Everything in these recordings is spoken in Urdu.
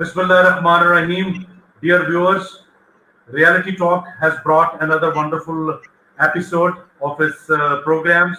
Bismillahirrahmanirrahim. Dear viewers, Reality Talk has brought another wonderful episode of its programs.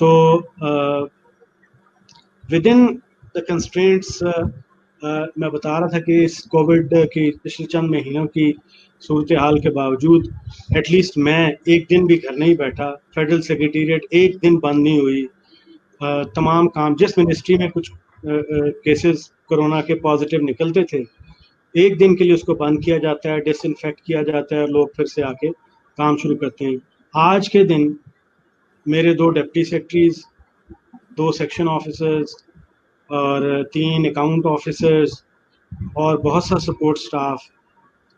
تو ود ان دا کنسٹرینٹس میں بتا رہا تھا کہ اس کووڈ کی پچھلے چند مہینوں کی صورتحال کے باوجود ایٹ لیسٹ میں ایک دن بھی گھر نہیں بیٹھا. فیڈرل سیکریٹریٹ ایک دن بند نہیں ہوئی. تمام کام جس منسٹری میں کچھ کیسز کورونا کے پازیٹیو نکلتے تھے ایک دن کے لیے اس کو بند کیا جاتا ہے, ڈس انفیکٹ کیا جاتا ہے, لوگ پھر سے آ کے کام شروع کرتے ہیں. آج کے دن میرے 2 ڈپٹی سیکرٹریز, 2 سیکشن آفیسرز اور 3 اکاؤنٹ آفیسرز اور بہت سا سپورٹ سٹاف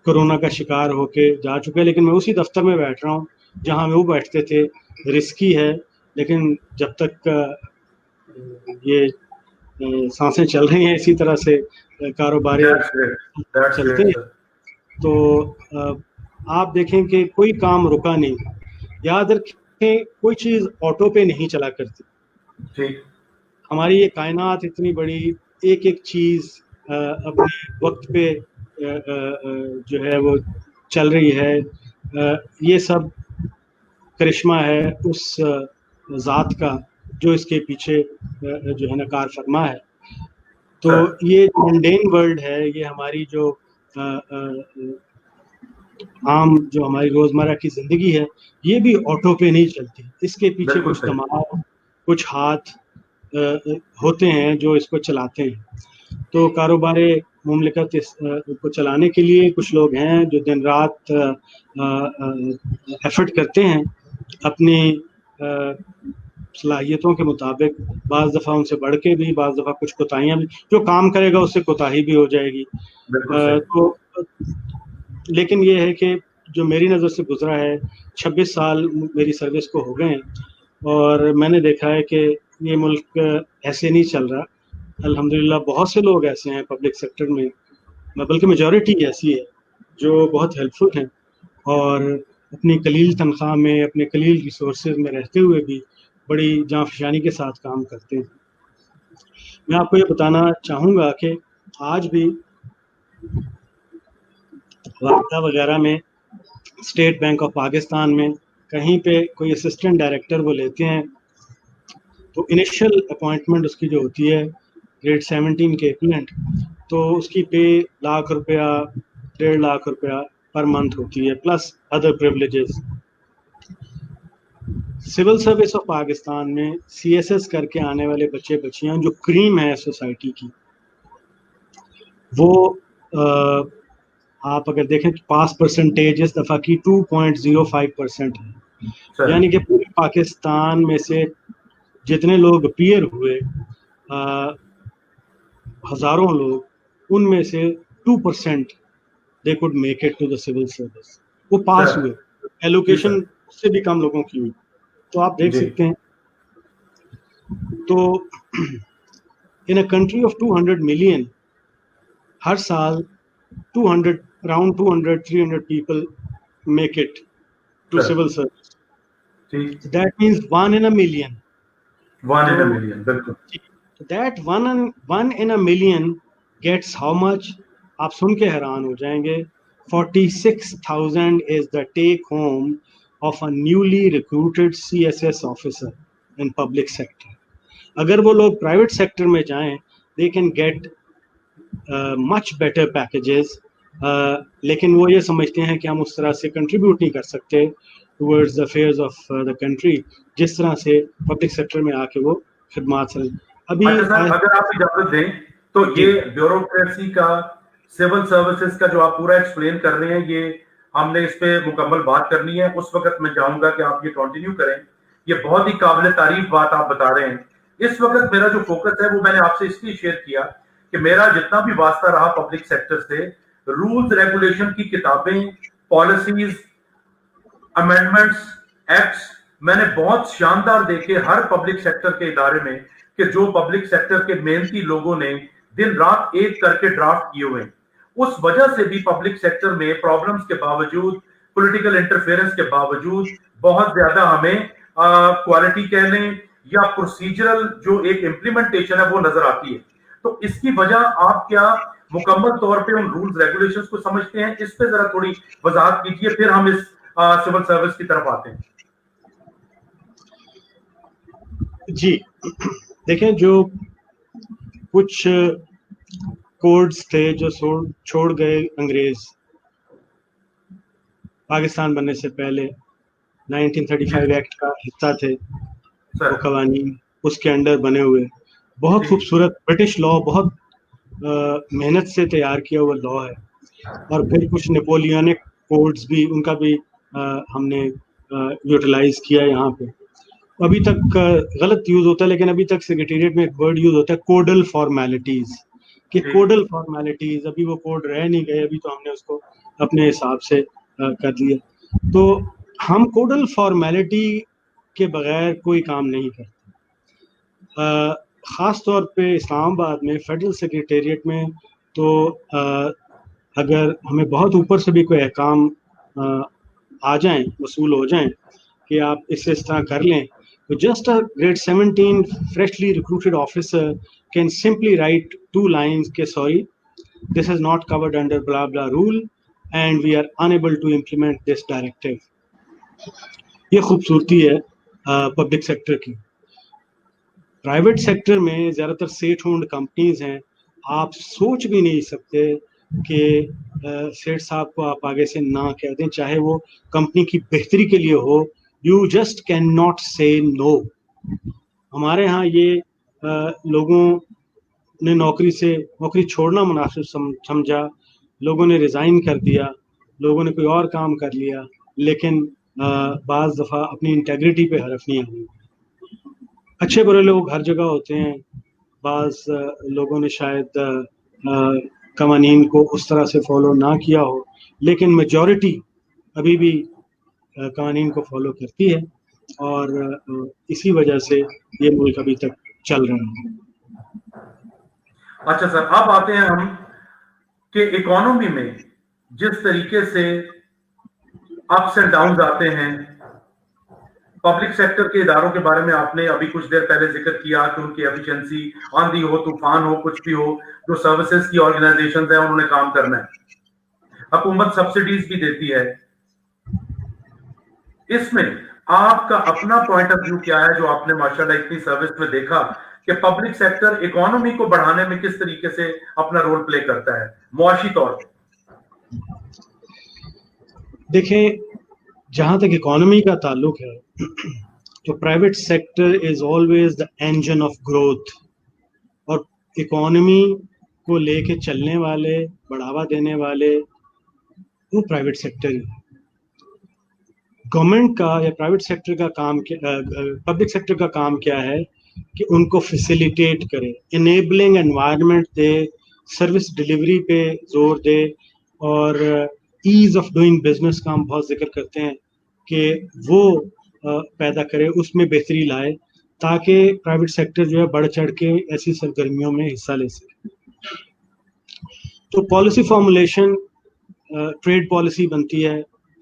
کورونا کا شکار ہو کے جا چکے ہیں. لیکن میں اسی دفتر میں بیٹھ رہا ہوں جہاں وہ بیٹھتے تھے. رسکی ہے لیکن جب تک یہ سانسیں چل رہی ہیں اسی طرح سے کاروباری چلتے ہیں. تو آپ دیکھیں کہ کوئی کام رکا نہیں. یاد رکھیں کوئی چیز آٹو پہ نہیں چلا کرتی. ہماری یہ کائنات اتنی بڑی, ایک ایک چیز اپنے وقت پہ جو ہے وہ چل رہی ہے. یہ سب کرشمہ ہے اس ذات کا جو اس کے پیچھے جو ہے نا کار فرما ہے. تو یہ منڈین ورلڈ ہے, یہ ہماری جو عام جو ہماری روزمرہ کی زندگی ہے یہ بھی آٹو پہ نہیں چلتی. اس کے پیچھے کچھ دماغ, کچھ ہاتھ ہوتے ہیں جو اس کو چلاتے ہیں. تو کاروبار مملکت کو چلانے کے لیے کچھ لوگ ہیں جو دن رات ایفرٹ کرتے ہیں اپنی صلاحیتوں کے مطابق. بعض دفعہ ان سے بڑھ کے بھی, بعض دفعہ کچھ کوتاہیاں بھی. جو کام کرے گا اس سے کوتاہی بھی ہو جائے گی. تو لیکن یہ ہے کہ جو میری نظر سے گزرا ہے, 26 سال میری سروس کو ہو گئے ہیں اور میں نے دیکھا ہے کہ یہ ملک ایسے نہیں چل رہا. الحمدللہ بہت سے لوگ ایسے ہیں پبلک سیکٹر میں, بلکہ میجورٹی ایسی ہے جو بہت ہیلپ فل ہیں اور اپنی قلیل تنخواہ میں, اپنے قلیل ریسورسز میں رہتے ہوئے بھی بڑی جانفشانی کے ساتھ کام کرتے ہیں. میں آپ کو یہ بتانا چاہوں گا کہ آج بھی واردہ وغیرہ میں, اسٹیٹ بینک آف پاکستان میں کہیں پہ کوئی اسسٹنٹ ڈائریکٹر وہ لیتے ہیں تو انیشل اپوائنٹمنٹ اس کی جو ہوتی ہے گریڈ 17 کے ایکویلنٹ, تو اس کی پے ₹1,00,000 ₹1.5 lakh پر منتھ ہوتی ہے plus other privileges. Civil service of Pakistan میں سی ایس ایس کر کے آنے والے بچے بچیاں جو کریم ہے سوسائٹی کی, وہ آپ اگر دیکھیں تو پاس پرسنٹیج اس دفعہ کی 2.05% ہے. یعنی کہ پورے پاکستان میں سے جتنے لوگ اپیئر ہوئے ہزاروں لوگ, ان میں سے 2% they could make it to the civil service. وہ پاس ہوئے, ایلوکیشن اس سے بھی کم لوگوں کی ہوئی. تو آپ دیکھ سکتے ہیں. تو in a country of 200 million ہر سال 200 300 people make it to civil service. That means 1 in a million. 1 in a million, بالکل. That 1 in a million gets how much? آپ سن کے حیران ہو جائیں گے. 46,000 is the take home of a newly recruited CSS officer in public sector. اگر وہ لوگ پرائیویٹ سیکٹر میں جائیں they can get much better packages, لیکن وہ یہ سمجھتے ہیں کہ ہم اس طرح سے کنٹریبیوٹ نہیں کر سکتے towards the affairs of the country جس طرح سے پبلک سیکٹر میں آ کے وہ خدمات سے. ابھی اگر آپ اجازت دیں تو یہ بیوروکریسی کا, سول سروسز کا جو آپ پورا ایکسپلین کر رہے ہیں, یہ ہم نے اس پہ مکمل بات کرنی ہے. اس وقت میں چاہوں گا کہ آپ یہ کنٹینیو کریں. یہ بہت ہی قابل تعریف بات آپ بتا رہے ہیں. اس وقت میرا جو فوکس ہے وہ میں نے آپ سے اس لیے شیئر کیا کہ میرا جتنا بھی واسطہ رہا پبلک سیکٹر سے, رولز ریگولیشن کی کتابیں, پالیسیز, امینڈمنٹس, ایکٹس میں نے بہت شاندار دیکھے ہر پبلک سیکٹر کے ادارے میں کہ جو پبلک سیکٹر کے محنتی لوگوں نے دن رات ایک کر کے ڈرافٹ کیے ہوئے. اس وجہ سے بھی پبلک سیکٹر میں پرابلمز کے باوجود, پولیٹیکل انٹرفیئرنس کے باوجود بہت زیادہ ہمیں کوالٹی کہہ لیں یا پروسیجرل جو ایک امپلیمنٹیشن ہے وہ نظر آتی ہے. تو اس کی وجہ آپ کیا مکمل طور پہ ان رولز ریگولیشنز کو سمجھتے ہیں؟ اس پہ ذرا تھوڑی وضاحت کیجیے, پھر ہم اس سول سروس کی طرف آتے ہیں. جی دیکھیں، جو کچھ کوڈز تھے جو چھوڑ گئے انگریز پاکستان بننے سے پہلے، 1935 ایکٹ کا حصہ تھے سر وہ قوانین، اس کے انڈر بنے ہوئے بہت جی خوبصورت برٹش لا، بہت محنت سے تیار کیا ہوا لا ہے. اور پھر کچھ نیپولینک کوڈز بھی، ان کا بھی ہم نے یوٹیلائز کیا یہاں پہ. ابھی تک غلط یوز ہوتا ہے، لیکن ابھی تک سیکریٹریٹ میں ایک ورڈ یوز ہوتا ہے کوڈل فارمیلٹیز، کہ ٹھیک کوڈل فارمیلٹیز، ابھی وہ کوڈ رہ نہیں گئے، ابھی تو ہم نے اس کو اپنے حساب سے کر لیا. تو ہم کوڈل فارمیلٹی کے بغیر کوئی کام نہیں کرتے. خاص طور پہ اسلام آباد میں فیڈرل سیکریٹریٹ میں تو اگر ہمیں بہت اوپر سے بھی کوئی احکام آ جائیں، وصول ہو جائیں کہ آپ اس طرح کر لیں، تو just a grade 17 freshly recruited officer can simply write 2 lines کہ sorry, this is not covered under blah blah rule and we are unable to implement this directive. یہ خوبصورتی ہے پبلک سیکٹر کی. پرائیویٹ سیکٹر میں زیادہ تر سیٹ ہونڈ کمپنیز ہیں، آپ سوچ بھی نہیں سکتے کہ سیٹ صاحب کو آپ آگے سے نہ کہہ دیں، چاہے وہ کمپنی کی بہتری کے لیے ہو. یو جسٹ کین ناٹ سے نو. ہمارے ہاں یہ لوگوں نے نوکری چھوڑنا مناسب سمجھا، لوگوں نے ریزائن کر دیا، لوگوں نے کوئی اور کام کر لیا، لیکن بعض دفعہ اپنی انٹیگریٹی پہ حرف نہیں آئی. اچھے برے لوگ ہر جگہ ہوتے ہیں، بعض لوگوں نے شاید قوانین کو اس طرح سے فالو نہ کیا ہو، لیکن میجورٹی ابھی بھی قوانین کو فالو کرتی ہے، اور اسی وجہ سے یہ ملک ابھی تک چل رہا ہے. اچھا سر، اب آتے ہیں ہم کہ اکانومی میں جس طریقے سے اپس اینڈ ڈاؤنز آتے ہیں، پبلک سیکٹر کے اداروں کے بارے میں آپ نے ابھی کچھ دیر پہلے ذکر کیا کہ ان کی ایفیشنسی، آندھی ہو طوفان ہو کچھ بھی ہو، جو سروسز کی آرگنائزیشنز ہیں انہوں نے کام کرنا ہے. حکومت سبسڈیز بھی دیتی ہے. اس میں آپ کا اپنا پوائنٹ آف ویو کیا ہے جو آپ نے ماشاءاللہ اتنی سروس میں دیکھا کہ پبلک سیکٹر اکانومی کو بڑھانے میں کس طریقے سے اپنا رول پلے کرتا ہے معاشی طور پہ؟ دیکھیں، جہاں تک اکانومی کا تعلق ہے تو private sector is always the engine of growth, اور اکانومی کو لے کے چلنے والے، بڑھاوا دینے والے وہ پرائیویٹ سیکٹر ہی. گورنمنٹ کا یا پرائیویٹ سیکٹر کا کام، پبلک سیکٹر کا کام کیا ہے کہ ان کو فیسیلیٹیٹ کرے، enabling environment they, service delivery پہ زور دے، اور ایز آف ڈوئنگ بزنس کا ہم بہت ذکر کرتے ہیں کہ وہ پیدا کرے، اس میں بہتری لائے، تاکہ پرائیویٹ سیکٹر جو ہے بڑھ چڑھ کے ایسی سرگرمیوں میں حصہ لے سکے. تو پالیسی فارمولیشن، ٹریڈ پالیسی بنتی ہے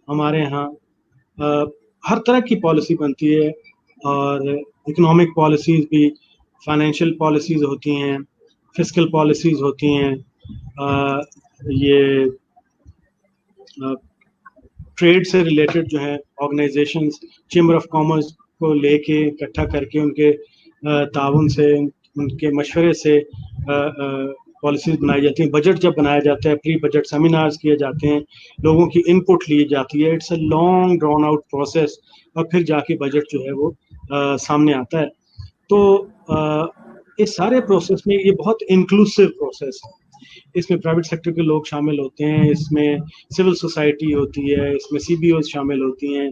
ہمارے ہاں، ہر طرح کی پالیسی بنتی ہے، اور اکنامک پالیسیز بھی، فائنینشیل پالیسیز ہوتی ہیں، فسکل پالیسیز ہوتی ہیں، یہ ٹریڈ سے ریلیٹڈ جو ہے آرگنائزیشنز، چیمبر آف کامرس کو لے کے اکٹھا کر کے ان کے تعاون سے، ان کے مشورے سے پالیسیز بنائی جاتی ہیں. بجٹ جب بنایا جاتا ہے، پری بجٹ سیمینارز کیے جاتے ہیں، لوگوں کی ان پٹ لی جاتی ہے. It's a long drawn out process, اور پھر جا کے بجٹ جو ہے وہ سامنے آتا ہے. تو اس سارے پروسیس میں یہ بہت انکلوسیو پروسیس ہے. اس میں پرائیویٹ سیکٹر کے لوگ شامل ہوتے ہیں، اس میں سول سوسائٹی ہوتی ہے، اس میں سی بی اوز شامل ہوتی ہیں،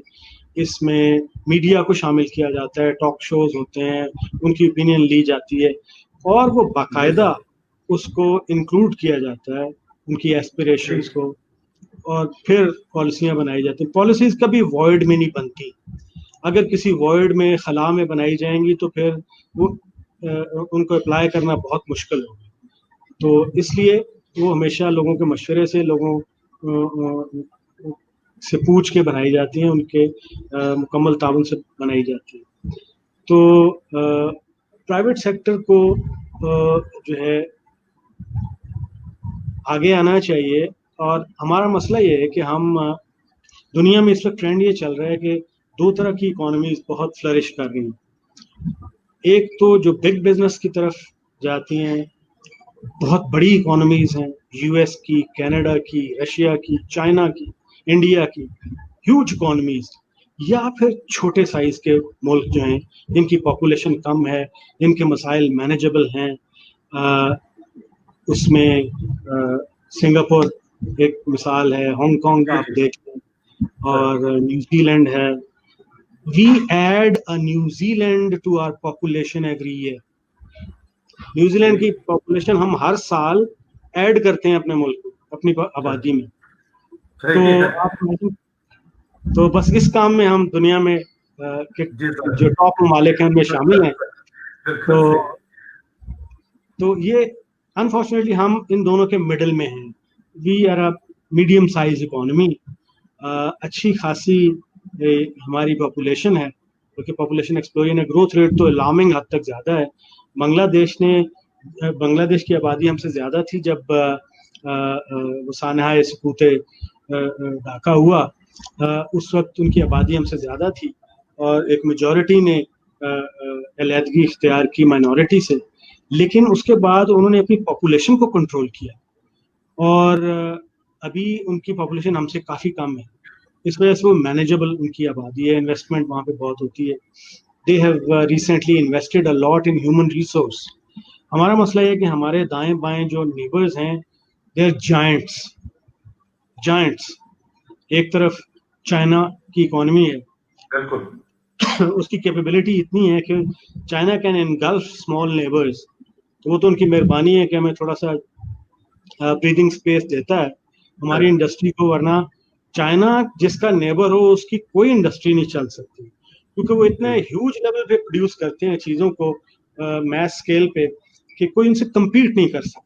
اس میں میڈیا کو شامل کیا جاتا ہے، ٹاک شوز ہوتے ہیں، ان کی اوپینین لی جاتی ہے، اور وہ باقاعدہ اس کو انکلوڈ کیا جاتا ہے، ان کی ایسپریشنز کو، اور پھر پالیسیاں بنائی جاتی ہیں. پالیسیز کبھی وائڈ میں نہیں بنتی. اگر کسی وائڈ میں، خلا میں بنائی جائیں گی تو پھر وہ ان کو اپلائی کرنا بہت مشکل ہوگا. تو اس لیے وہ ہمیشہ لوگوں کے مشورے سے، لوگوں سے پوچھ کے بنائی جاتی ہیں، ان کے مکمل تعاون سے بنائی جاتی ہیں. تو پرائیویٹ سیکٹر کو جو ہے آگے آنا چاہیے. اور ہمارا مسئلہ یہ ہے کہ ہم دنیا میں اس وقت ٹرینڈ یہ چل رہا ہے کہ 2 طرح کی اکانومیز بہت فلرش کر رہی ہیں. ایک تو جو بگ بزنس کی طرف جاتی ہیں، بہت بڑی اکانومیز ہیں، یو ایس کی، کینیڈا کی، رشیا کی، چائنا کی، انڈیا کی، ہیوج اکانومیز، یا پھر چھوٹے سائز کے ملک جو ہیں جن کی پاپولیشن کم ہے، جن کے مسائل مینیجبل ہیں. اس میں سنگاپور ایک مثال ہے، ہانگ کانگ جی آپ جی دیکھ لیں، سر. اور نیوزی لینڈ ہے. We add a New Zealand to our population every year. New Zealand کی پاپولیشن ہم ہر سال ایڈ کرتے ہیں اپنے ملک کو، اپنی آبادی میں. تو صحیح ہے. آپ تو بس اس کام میں ہم دنیا میں جی سر. جو ٹاپ ممالک ہیں ان میں شامل ہیں. تو بالکل صحیح. تو یہ انفارچونیٹلی ہم ان دونوں کے مڈل میں ہیں. We are a medium size economy. اچھی خاصی ہماری پاپولیشن ہے، کیونکہ پاپولیشن ایکسپلوژن ہے. گروتھ ریٹ تو الارمنگ حد تک زیادہ ہے. بنگلہ دیش کی آبادی ہم سے زیادہ تھی جب وہ سانحہ سقوط ڈھاکہ ہوا. اس وقت ان کی آبادی ہم سے زیادہ تھی، اور ایک میجورٹی نے علیحدگی اختیار کی مائنورٹی سے. لیکن اس کے بعد انہوں نے اپنی پاپولیشن کو کنٹرول کیا، اور ابھی ان کی پاپولیشن ہم سے کافی کم ہے. اس وجہ سے وہ مینیجبل ان کی آبادی ہے، انویسٹمنٹ وہاں پہ بہت ہوتی ہے. They have recently invested a lot in human resource. ہمارا مسئلہ یہ ہے کہ ہمارے دائیں بائیں جو نیبرز ہیں، دے آر جائنٹس. ایک طرف چائنا کی اکانومی ہے، بالکل. اس کی کیپیبلٹی اتنی ہے کہ چائنا کین انگلف اسمال نیبرز. تو وہ تو ان کی مہربانی ہے کہ ہمیں تھوڑا سا بریدنگ اسپیس دیتا ہے ہماری انڈسٹری کو. ورنہ چائنا جس کا نیبر ہو اس کی کوئی انڈسٹری نہیں چل سکتی، کیونکہ وہ اتنا ہیوج لیول پہ پروڈیوس کرتے ہیں چیزوں کو میس اسکیل پہ کہ کوئی ان سے کمپیٹ نہیں کر سکتا.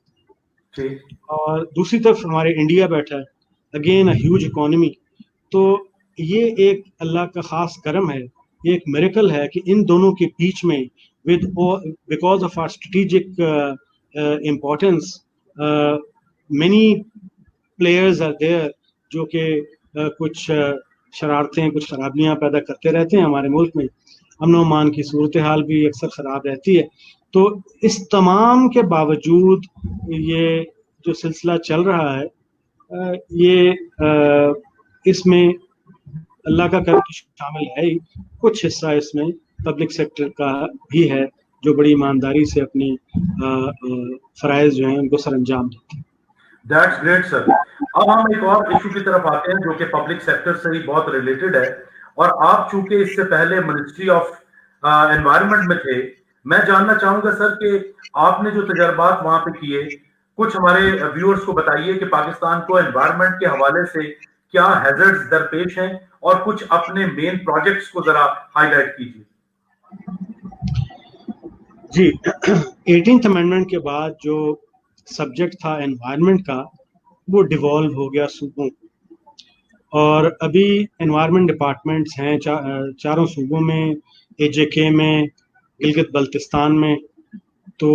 ٹھیک. اور دوسری طرف ہمارے انڈیا بیٹھا ہے، اگین اے ہیوج اکانومی. تو یہ ایک اللہ کا خاص کرم ہے، یہ ایک میریکل ہے کہ ان دونوں کے بیچ میں because of our strategic importance many players are there جو کہ کچھ شرارتیں، کچھ خرابیاں پیدا کرتے رہتے ہیں ہمارے ملک میں. امن و امان کی صورتحال بھی اکثر خراب رہتی ہے. تو اس تمام کے باوجود یہ جو سلسلہ چل رہا ہے، یہ اس میں اللہ کا کرم شامل ہے ہی. کچھ حصہ اس میں پبلک سیکٹر کا بھی ہے جو بڑی ایمانداری سے اپنی فرائض جو ہیں ان کو سر انجام دیتے ہیں. دیٹس گریٹ سر. اب ہم ایک اور ایشو کی طرف آتے ہیں جو کہ پبلک سیکٹر سے ہی بہت ریلیٹڈ ہے، اور آپ چونکہ اس سے پہلے منسٹری آف انوائرمنٹ میں تھے، میں جاننا چاہوں گا سر کہ آپ نے جو تجربات وہاں پہ کیے، کچھ ہمارے ویورز کو بتائیے کہ پاکستان کو انوائرمنٹ کے حوالے سے کیا ہیزرڈز درپیش ہیں، اور کچھ اپنے مین پروجیکٹس کو ذرا ہائی لائٹ کیجیے. جی 18th امینڈمنٹ کے بعد جو سبجیکٹ تھا انوائرمنٹ کا وہ ڈیوالو ہو گیا صوبوں کو، اور ابھی انوائرمنٹ ڈپارٹمنٹس ہیں چاروں صوبوں میں، اے جے کے میں، گلگت بلتستان میں. تو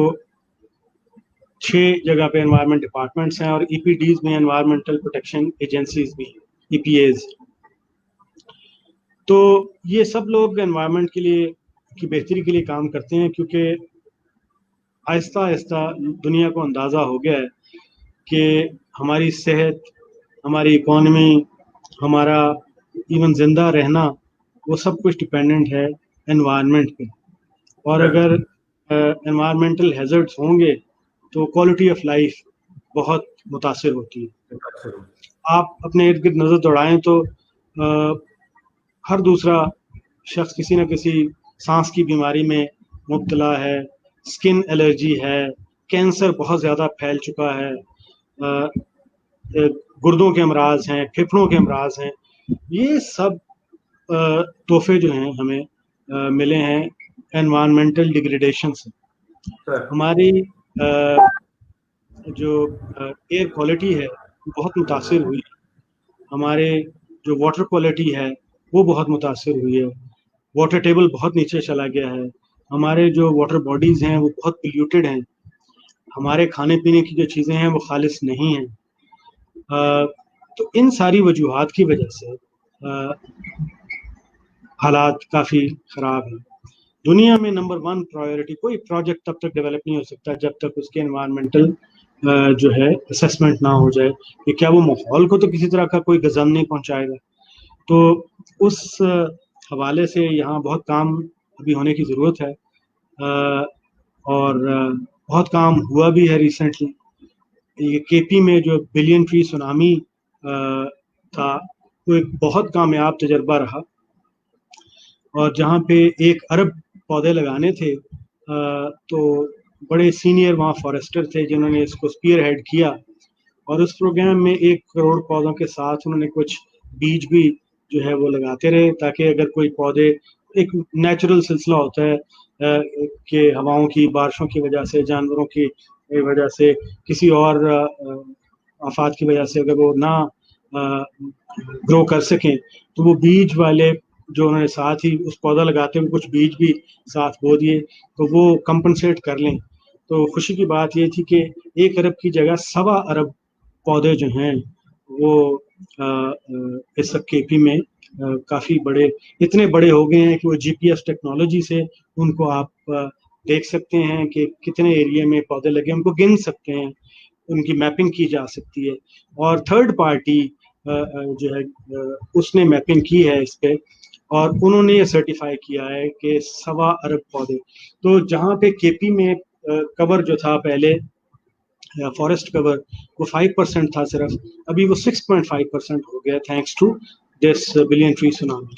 6 جگہ پہ انوائرمنٹ ڈپارٹمنٹس ہیں، اور ای پی ڈیز میں انوائرمنٹل پروٹیکشن ایجنسیز بھی، ای پی ایز. تو یہ سب لوگ انوائرمنٹ کے لیے کی بہتری کے لیے کام کرتے ہیں، کیونکہ آہستہ آہستہ دنیا کو اندازہ ہو گیا ہے کہ ہماری صحت، ہماری اکانومی، ہمارا ایون زندہ رہنا، وہ سب کچھ ڈپینڈنٹ ہے انوائرمنٹ پہ. اور اگر انوائرمنٹل ہیزرڈس ہوں گے تو کوالٹی آف لائف بہت متاثر ہوتی ہے. آپ اپنے ارد گرد نظر دوڑائیں تو ہر دوسرا شخص کسی نہ کسی سانس کی بیماری میں مبتلا ہے، اسکن الرجی ہے، کینسر بہت زیادہ پھیل چکا ہے، گردوں کے امراض ہیں، پھیپھڑوں کے امراض ہیں. یہ سب تحفے جو ہیں ہمیں ملے ہیں انوائرمنٹل ڈیگریڈیشن سے. ہماری جو ایئر کوالٹی ہے بہت متاثر ہوئی، ہمارے جو واٹر کوالٹی ہے وہ بہت متاثر ہوئی ہے، واٹر ٹیبل بہت نیچے چلا گیا ہے، ہمارے جو واٹر باڈیز ہیں وہ بہت پلیوٹیڈ ہیں، ہمارے کھانے پینے کی جو چیزیں ہیں وہ خالص نہیں ہیں. تو ان ساری وجوہات کی وجہ سے حالات کافی خراب ہیں. دنیا میں نمبر 1 پرائیورٹی. کوئی پروجیکٹ تب تک ڈیولپ نہیں ہو سکتا جب تک اس کے انوائرمنٹل جو ہے اسیسمنٹ نہ ہو جائے کہ کیا وہ ماحول کو تو کسی طرح کا کوئی غضب نہیں پہنچائے گا. تو اس حوالے سے یہاں بہت کام ابھی ہونے کی ضرورت ہے, اور بہت کام ہوا بھی ہے ریسنٹلی. یہ کے پی میں جو بلین ٹری سونامی تھا وہ ایک بہت کامیاب تجربہ رہا, اور جہاں پہ 1 ارب پودے لگانے تھے تو بڑے سینئر وہاں فارسٹر تھے جنہوں نے اس کو اسپیئر ہیڈ کیا, اور اس پروگرام میں 1 کروڑ پودوں کے ساتھ انہوں نے کچھ بیج بھی جو ہے وہ لگاتے رہے, تاکہ اگر کوئی پودے, ایک نیچرل سلسلہ ہوتا ہے کہ ہواؤں کی, بارشوں کی وجہ سے, جانوروں کی وجہ سے, کسی اور آفات کی وجہ سے اگر وہ نہ گرو کر سکیں تو وہ بیج والے جو انہوں نے ساتھ ہی اس پودا لگاتے ہوئے کچھ بیج بھی ساتھ بو دیے تو وہ کمپنسیٹ کر لیں. تو خوشی کی بات یہ تھی کہ 1 ارب کی جگہ 1.25 ارب پودے جو ہیں وہ اس وقت کے پی میں کافی بڑے, اتنے بڑے ہو گئے ہیں کہ وہ جی پی ایس ٹیکنالوجی سے ان کو آپ دیکھ سکتے ہیں کہ کتنے ایریا میں پودے لگے, ان کو گن سکتے ہیں, ان کی میپنگ کی جا سکتی ہے. اور تھرڈ پارٹی جو ہے اس نے میپنگ کی ہے اس پہ, اور انہوں نے یہ سرٹیفائی کیا ہے کہ 1.25 ارب پودے. تو جہاں پہ کے پی میں کور جو تھا پہلے فارسٹ کور وہ 5% تھا صرف, ابھی وہ 6.5% ہو گیا تھینکس ٹو دس بلین ٹری سونامی.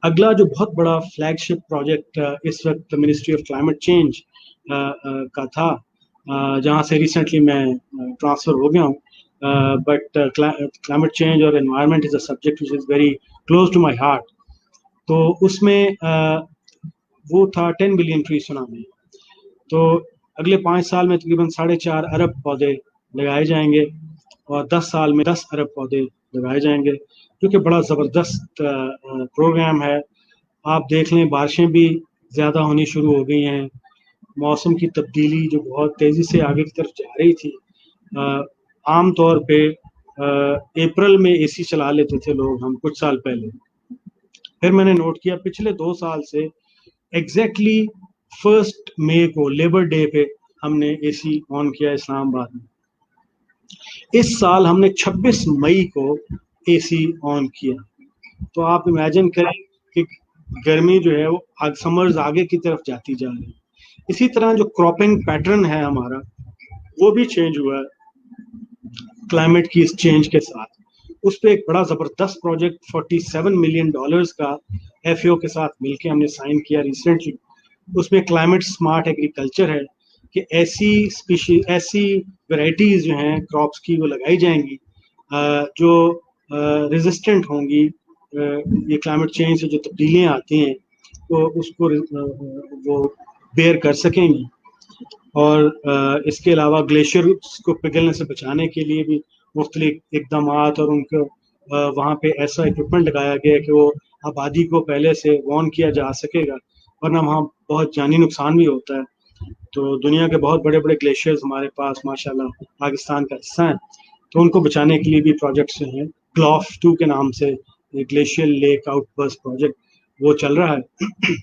اگلا جو بہت بڑا فلیگ شپ پروجیکٹ اس وقت منسٹری آف کلائمیٹ چینج کا تھا, جہاں سے ریسنٹلی میں ٹرانسفر ہو گیا ہوں, بٹ کلائمیٹ چینج اور environment is a subject which is very close to my heart. تو اس میں وہ تھا 10 بلین ٹری سونامی. تو اگلے 5 سال میں تقریباً 4.5 ارب پودے لگائے جائیں گے, اور 10 سال میں 10 ارب پودے لگائے جائیں گے, جو کہ بڑا زبردست پروگرام ہے. آپ دیکھ لیں بارشیں بھی زیادہ ہونی شروع ہو گئی ہیں, موسم کی تبدیلی جو بہت تیزی سے آگے کی طرف جا رہی تھی. عام طور پہ اپریل میں اے سی چلا لیتے تھے لوگ ہم کچھ سال پہلے, پھر میں نے نوٹ کیا پچھلے 2 سال سے ایگزیکٹلی 1 مئی کو لیبر ڈے پہ ہم نے اے سی آن کیا اسلام آباد میں. اس سال ہم نے 26 مئی کو اے سی آن کیا. تو آپ امیجن کریں کہ گرمی جو ہے وہ سمرز آگے کی طرف جاتی جا رہی ہے. اسی طرح جو کراپنگ پیٹرن ہے ہمارا وہ بھی چینج ہوا ہے کلائمیٹ کی اس چینج کے ساتھ. اس پہ ایک بڑا زبردست پروجیکٹ $47 ملین کا ایف اے او کے ساتھ مل کے ہم نے سائن کیا ریسنٹلی. اس میں کلائمیٹ سمارٹ ایگریکلچر ہے کہ ایسی ویرائٹیز جو ہیں کراپس کی وہ لگائی جائیں گی جو ریزسٹنٹ ہوں گی یہ کلائمیٹ چینج سے جو تبدیلیاں آتی ہیں تو اس کو وہ بیئر کر سکیں گی. اور اس کے علاوہ گلیشیئر کو پگھلنے سے بچانے کے لیے بھی مختلف اقدامات, اور ان کو وہاں پہ ایسا اکوپمنٹ لگایا گیا کہ وہ آبادی کو پہلے سے وارن کیا جا سکے گا, ورنہ وہاں بہت جانی نقصان بھی ہوتا ہے. تو دنیا کے بہت بڑے بڑے گلیشیئرز ہمارے پاس ماشاءاللہ پاکستان کا حصہ ہیں, تو ان کو بچانے کے لیے بھی پروجیکٹس ہیں. گلاف 2 کے نام سے glacier lake outburst project وہ چل رہا ہے.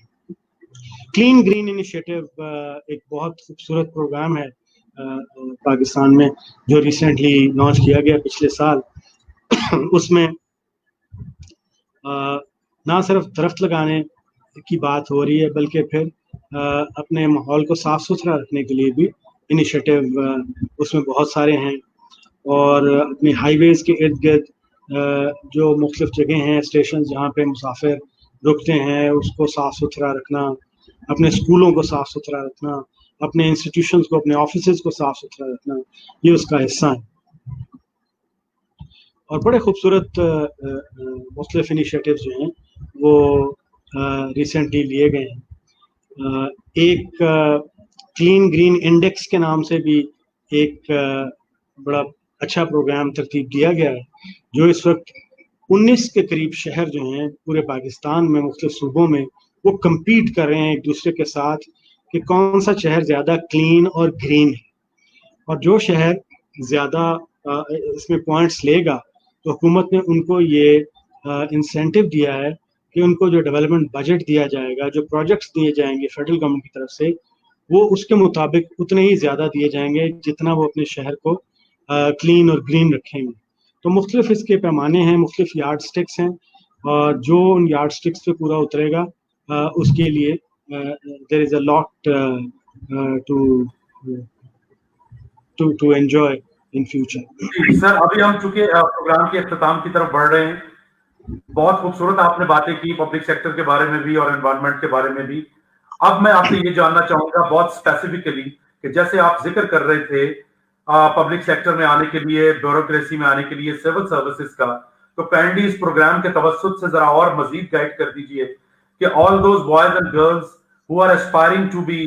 کلین گرین انیشیٹو ایک بہت خوبصورت پروگرام ہے پاکستان میں جو ریسنٹلی لانچ کیا گیا پچھلے سال. اس میں نہ صرف درخت لگانے کی بات ہو رہی ہے بلکہ پھر اپنے ماحول کو صاف ستھرا رکھنے کے لیے بھی انیشیٹو اس میں بہت سارے ہیں. اور اپنی ہائی ویز کے ارد گرد جو مختلف جگہ ہیں اسٹیشن جہاں پہ مسافر رکتے ہیں اس کو صاف ستھرا رکھنا, اپنے اسکولوں کو صاف ستھرا رکھنا, اپنے انسٹیٹیوشنز کو, اپنے آفیسز کو صاف ستھرا رکھنا, یہ اس کا حصہ ہے. اور بڑے خوبصورت مختلف انیشیٹوز جو ہیں وہ ریسنٹلی لیے گئے ہیں. ایک کلین گرین انڈیکس کے نام سے بھی ایک بڑا اچھا پروگرام ترتیب دیا گیا ہے جو اس وقت 19 کے قریب شہر جو ہیں پورے پاکستان میں مختلف صوبوں میں وہ کمپیٹ کر رہے ہیں ایک دوسرے کے ساتھ کہ کون سا شہر زیادہ کلین اور گرین ہے. اور جو شہر زیادہ اس میں پوائنٹس لے گا تو حکومت نے ان کو یہ انسینٹیو دیا ہے کہ ان کو جو ڈیولپمنٹ بجٹ دیا جائے گا, جو پروجیکٹس دیے جائیں گے فیڈرل گورنمنٹ کی طرف سے, وہ اس کے مطابق اتنے ہی زیادہ دیے جائیں گے جتنا وہ اپنے شہر کو کلین اور گرین رکھیں گے. تو مختلف اس کے پیمانے ہیں, مختلف یارڈ سٹکس ہیں, اور جو ان یارڈ سٹکس پہ پورا اترے گا اس کے لیے there is a lot to enjoy in future. جی سر, ابھی ہم چونکہ پروگرام کے اختتام کی طرف بڑھ رہے ہیں. بہت خوبصورت آپ نے باتیں کی پبلک سیکٹر کے بارے میں بھی اور انوائرمنٹ کے بارے میں بھی. اب میں آپ سے یہ جاننا چاہوں گا بہت اسپیسیفکلی کہ جیسے آپ ذکر کر رہے تھے پبلک سیکٹر میں آنے کے لیے, بیوروکریسی میں آنے کے لیے, سول سروسز کا, تو کائنڈلی اس پروگرام کے توسط سے ذرا اور مزید گائیڈ کر دیجئے کہ all those boys and girls who are aspiring to be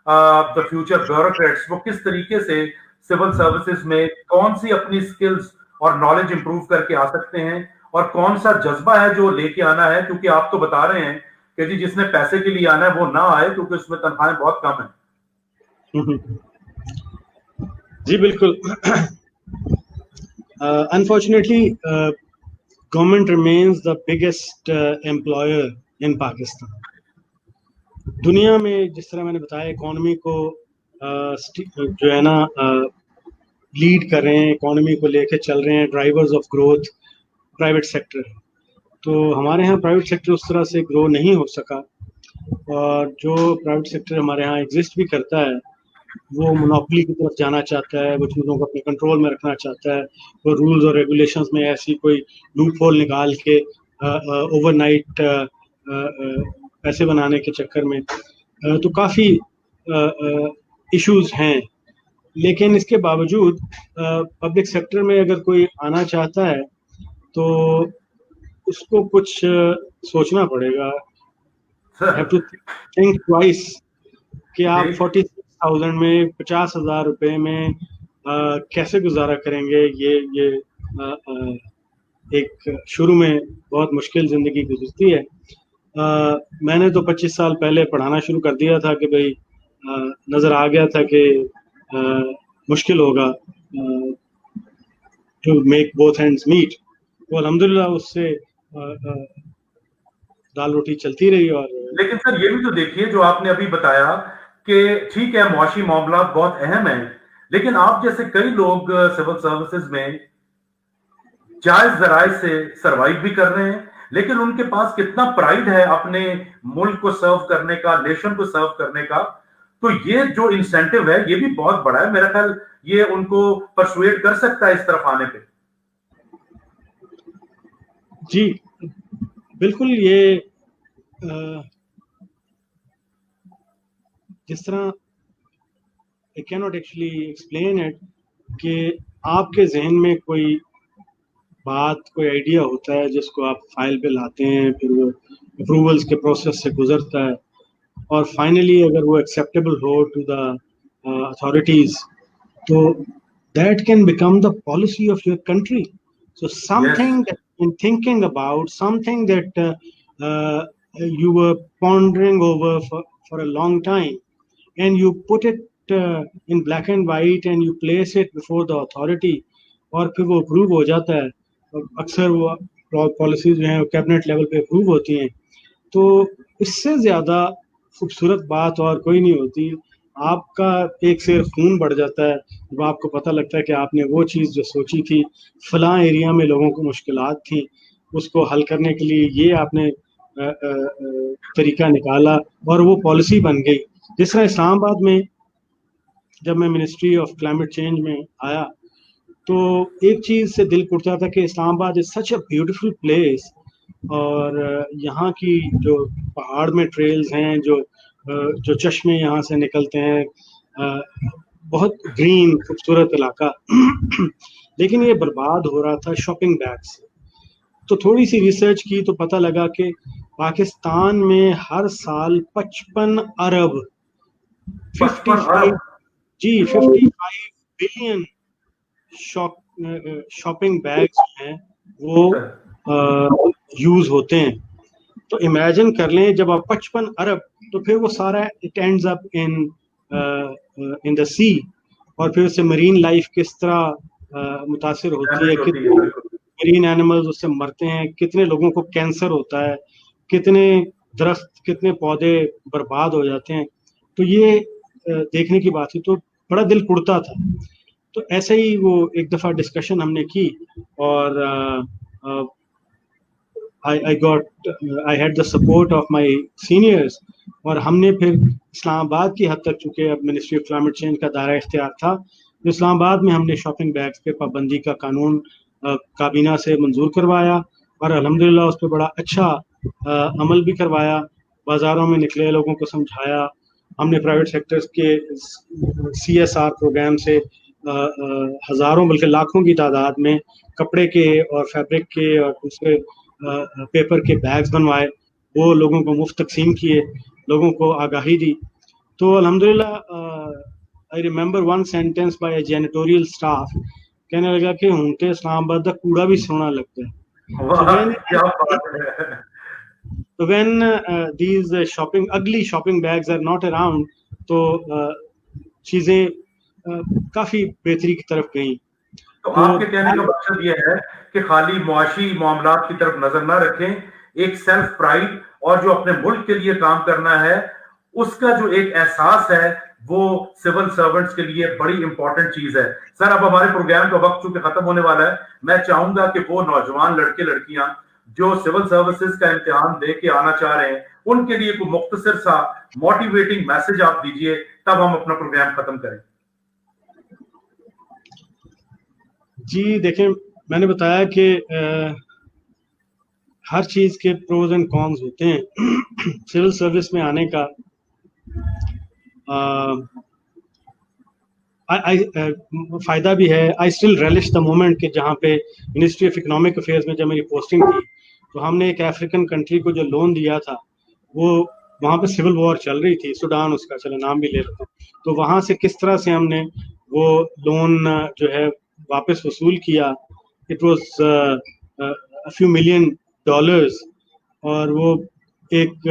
the future bureaucrats, وہ کس طریقے سے سول سروسز میں کون سی اپنی سکلز اور نالج امپروو کر کے آ سکتے ہیں, اور کون سا جذبہ ہے جو لے کے آنا ہے, کیونکہ آپ تو بتا رہے ہیں کہ جی جس نے پیسے کے لیے آنا ہے وہ نہ آئے کیونکہ اس میں تنخواہیں بہت کم ہیں. جی بالکل. Unfortunately government remains the biggest employer in Pakistan. دنیا میں جس طرح میں نے بتایا اکانومی کو جو ہے نا لیڈ کر رہے ہیں, اکانومی کو لے کے چل رہے ہیں, drivers of growth private sector ہے. تو ہمارے ہاں پرائیویٹ سیکٹر اس طرح سے گرو نہیں ہو سکا, اور جو پرائیویٹ سیکٹر ہمارے ہاں ایگزسٹ بھی کرتا ہے وہ مونوپلی کی طرف جانا چاہتا ہے, وہ چیزوں کو اپنے کنٹرول میں رکھنا چاہتا ہے, وہ رولز اور ریگولیشنز میں ایسی کوئی لوپ ہول نکال کے اوور نائٹ پیسے بنانے کے چکر میں, تو کافی ایشوز ہیں. لیکن اس کے باوجود پبلک سیکٹر میں اگر کوئی آنا چاہتا ہے تو اس کو کچھ سوچنا پڑے گا. ہیو ٹو تھنک ٹوائس کہ آپ 46,000 میں 50,000 روپے میں کیسے گزارا کریں گے. یہ ایک شروع میں بہت مشکل زندگی گزرتی ہے. میں نے تو 25 سال پہلے پڑھانا شروع کر دیا تھا کہ بھائی نظر آ گیا تھا کہ مشکل ہوگا to make both hands meet. تو الحمدللہ اس سے دال روٹی چلتی رہی. اور لیکن سر یہ بھی تو دیکھیے جو آپ نے ابھی بتایا کہ ٹھیک ہے معاشی معاملات بہت اہم ہیں, لیکن آپ جیسے کئی لوگ سول سروسز میں جائز ذرائع سے سروائیو بھی کر رہے ہیں, لیکن ان کے پاس کتنا پرائیڈ ہے اپنے ملک کو سرو کرنے کا, نیشن کو سرو کرنے کا. تو یہ جو انسینٹیو ہے یہ بھی بہت بڑا ہے, میرا خیال یہ ان کو پرسویٹ کر سکتا ہے اس طرف آنے پہ. جی بالکل. یہ جس طرح I cannot actually explain it کہ آپ کے ذہن میں کوئی بات, کوئی آئیڈیا ہوتا ہے جس کو آپ فائل پہ لاتے ہیں, پھر وہ اپروولس کے پروسیس سے گزرتا ہے, اور فائنلی اگر وہ ایکسیپٹیبل ہو ٹو دا اتھارٹیز تو that can become the policy of your country. So something that you been thinking about, something that you were pondering over for a long time, and you put it in black and white and you place it before the authority, اور پھر وہ اپروو ہو جاتا ہے. اکثر وہ پالیسیز جو ہیں کیبنٹ لیول پہ اپروو ہوتی ہیں. تو اس سے زیادہ خوبصورت بات اور کوئی نہیں ہوتی. آپ کا ایک سیر خون بڑھ جاتا ہے جب آپ کو پتہ لگتا ہے کہ آپ نے وہ چیز جو سوچی تھی, فلاں ایریا میں لوگوں کو مشکلات تھیں, اس کو حل کرنے کے لیے یہ آپ نے طریقہ نکالا اور وہ پالیسی بن گئی. جس طرح اسلام آباد میں جب میں منسٹری آف کلائمیٹ چینج میں آیا تو ایک چیز سے دل پڑتا تھا کہ اسلام آباد از سچ اے بیوٹیفل پلیس, اور یہاں کی جو پہاڑ میں ٹریلز ہیں, جو چشمے یہاں سے نکلتے ہیں, بہت گرین خوبصورت علاقہ. لیکن یہ برباد ہو رہا تھا شاپنگ بیگ سے. تو تھوڑی سی ریسرچ کی تو پتہ لگا کہ پاکستان میں ہر سال 55 ارب 55 بلین شاپنگ بیگز ہیں وہ یوز ہوتے ہیں. تو امیجن کر لیں جب آپ 55 ارب, تو پھر وہ سارا اٹ اینڈز اپ ان دا سی, اور پھر اس سے مرین لائف کس طرح متاثر ہوتی ہے, کتنے مرین اینیملز اس سے مرتے ہیں, کتنے لوگوں کو کینسر ہوتا ہے, کتنے درخت کتنے پودے برباد ہو جاتے ہیں. تو یہ دیکھنے کی بات تھی تو بڑا دل کڑتا تھا. تو ایسے ہی وہ ایک دفعہ ڈسکشن ہم نے کی اور I had the support of my seniors, اور ہم نے پھر اسلام آباد کی حد تک، چونکہ اب منسٹری آف کلائمیٹ چینج کا دائرہ اختیار تھا، تو اسلام آباد میں ہم نے شاپنگ بیگز پہ پابندی کا قانون کابینہ سے منظور کروایا اور الحمدللہ اس پہ بڑا اچھا عمل بھی کروایا. بازاروں میں نکلے، لوگوں کو سمجھایا. ہم نے پرائیویٹ سیکٹرز کے CSR پروگرام سے ہزاروں بلکہ لاکھوں کی تعداد میں کپڑے کے اور فیبرک کے اور دوسرے پیپر کے بیگز بنوائے، وہ لوگوں کو مفت تقسیم کیے، لوگوں کو آگاہی دی. تو الحمدللہ I remember one sentence by a janitorial staff, کہنے لگا کہ ہوں تے اسلام آباد کا کوڑا بھی سونا لگتا ہے. So when these ugly shopping bags are not around, تو چیزیں کافی بہتری کی طرف گئیں. تو آپ کے کہنے کا مقصد یہ ہے کہ خالی معاشی معاملات کی طرف نظر نہ رکھیں، ایک سیلف پرائڈ اور جو اپنے ملک کے لیے کام کرنا ہے اس کا جو ایک احساس ہے وہ سول سرونٹس کے لیے بڑی امپورٹنٹ چیز ہے. سر اب ہمارے پروگرام کا وقت چونکہ ختم ہونے والا ہے، میں چاہوں گا کہ وہ نوجوان لڑکے لڑکیاں جو سول سروسز کا امتحان دے کے آنا چاہ رہے ہیں ان کے لیے کوئی مختصر سا موٹیویٹنگ میسج آپ دیجئے، تب ہم اپنا پروگرام ختم کریں. جی دیکھیں، میں نے بتایا کہ ہر چیز کے پروز اینڈ کونز ہوتے ہیں. سول سروس میں آنے کا فائدہ بھی ہے. آئی اسٹل ریلش دا مومنٹ کہ جہاں پہ منسٹری آف اکنامک افیئرز میں جب میری پوسٹنگ تھی تو ہم نے ایک افریقن کنٹری کو جو لون دیا تھا، وہ وہاں پہ سول وار چل رہی تھی، سوڈان اس کا، چلو نام بھی لے لیتے ہیں. تو وہاں سے کس طرح سے ہم نے وہ لون جو ہے واپس وصول کیا. It was few million dollars، اور وہ ایک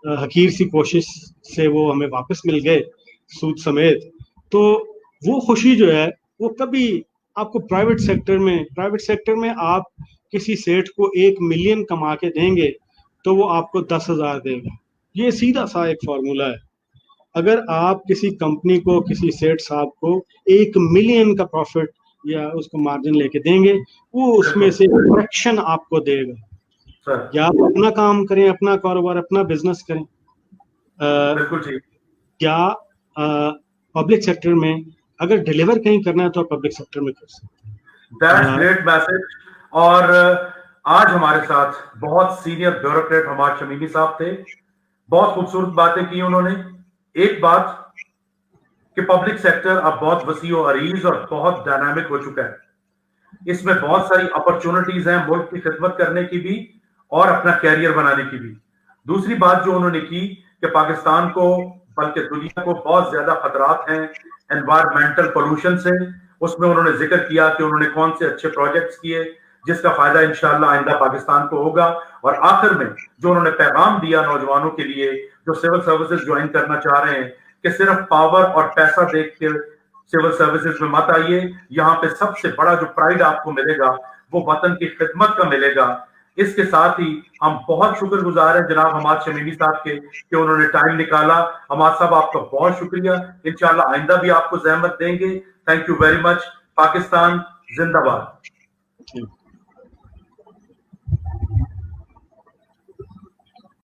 حقیر سی کوشش سے وہ ہمیں واپس مل گئے سود سمیت. تو وہ خوشی جو ہے وہ کبھی آپ کو پرائیویٹ سیکٹر میں آپ کسی سیٹ کو 1 ملین کما کے دیں گے تو وہ آپ کو 10,000 دے گا. یہ سیدھا سا ایک فارمولا ہے. اگر آپ کسی کمپنی کو، کسی سیٹ صاحب کو 1 ملین کا پروفٹ یا اس کو مارجن لے کے دیں گے، وہ اس میں سے فریکشن آپ کو دے گا. یا آپ اپنا کام کریں، اپنا کاروبار، اپنا بزنس کریں، یا پبلک سیکٹر میں اگر ڈیلیور کہیں کرنا ہے تو آپ پبلک سیکٹر میں کر سکتے ہیں. That's great message. اور آج ہمارے ساتھ بہت سینئر بیوروکریٹ ہمارے شمیمی صاحب تھے. بہت خوبصورت باتیں کی انہوں نے. ایک بات کہ پبلک سیکٹر اب بہت وسیع و عریض اور بہت ڈائنامک ہو چکا ہے. اس میں بہت ساری اپرچونٹیز ہیں ملک کی خدمت کرنے کی بھی اور اپنا کیریئر بنانے کی بھی. دوسری بات جو انہوں نے کی کہ پاکستان کو بلکہ دنیا کو بہت زیادہ خطرات ہیں انوائرمنٹل پولوشن سے. اس میں انہوں نے ذکر کیا کہ انہوں نے کون سے اچھے پروجیکٹس کیے جس کا فائدہ انشاءاللہ آئندہ پاکستان کو ہوگا. اور آخر میں جو انہوں نے پیغام دیا نوجوانوں کے لیے جو سول سروسز جوائن کرنا چاہ رہے ہیں کہ صرف پاور اور پیسہ دیکھ کے سول سروسز میں مت آئیے. یہاں پہ سب سے بڑا جو پرائیڈ آپ کو ملے گا وہ وطن کی خدمت کا ملے گا. اس کے ساتھ ہی ہم بہت شکر گزار ہیں جناب حماد شمیمی صاحب کے کہ انہوں نے ٹائم نکالا. حماد صاحب آپ کا بہت شکریہ. انشاءاللہ آئندہ بھی آپ کو زحمت دیں گے. Thank you very much. Pakistan زندہ باد.